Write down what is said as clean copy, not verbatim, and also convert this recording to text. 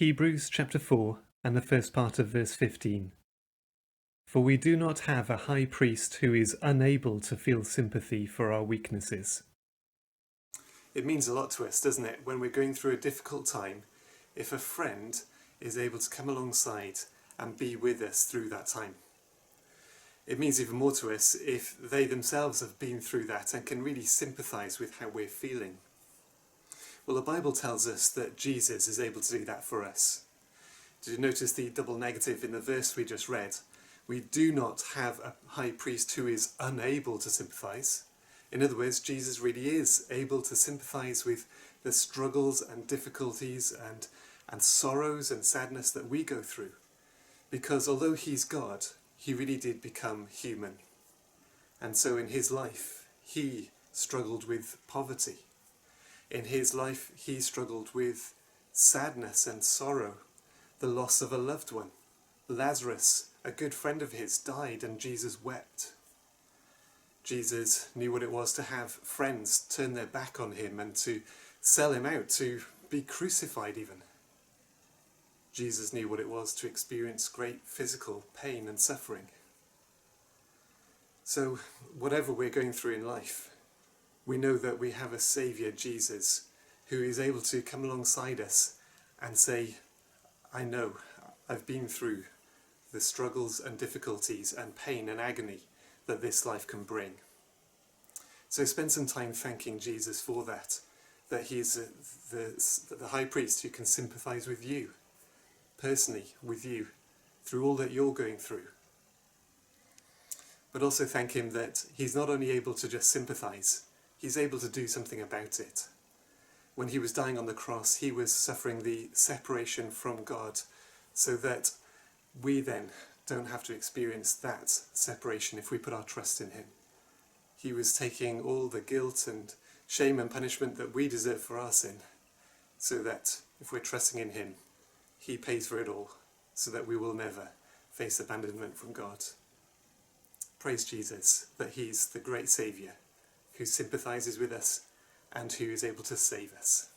Hebrews chapter 4 and the first part of verse 15. For we do not have a high priest who is unable to feel sympathy for our weaknesses. It means a lot to us, doesn't it, when we're going through a difficult time, if a friend is able to come alongside and be with us through that time. It means even more to us if they themselves have been through that and can really sympathise with how we're feeling. Well, the Bible tells us that Jesus is able to do that for us. Did you notice the double negative in the verse we just read? We do not have a high priest who is unable to sympathise. In other words, Jesus really is able to sympathise with the struggles and difficulties and sorrows and sadness that we go through. Because although he's God, he really did become human. And so in his life, he struggled with poverty. In his life, he struggled with sadness and sorrow, the loss of a loved one. Lazarus, a good friend of his, died and Jesus wept. Jesus knew what it was to have friends turn their back on him and to sell him out, to be crucified even. Jesus knew what it was to experience great physical pain and suffering. So whatever we're going through in life, we know that we have a Saviour, Jesus, who is able to come alongside us and say, I know, I've been through the struggles and difficulties and pain and agony that this life can bring. So spend some time thanking Jesus for that he is the high priest who can sympathise with you, personally with you, through all that you're going through. But also thank him that he's not only able to just sympathise, he's able to do something about it. When he was dying on the cross, he was suffering the separation from God, so that we then don't have to experience that separation if we put our trust in him. He was taking all the guilt and shame and punishment that we deserve for our sin, so that if we're trusting in him, he pays for it all, so that we will never face abandonment from God. Praise Jesus that he's the great Saviour who sympathises with us and who is able to save us.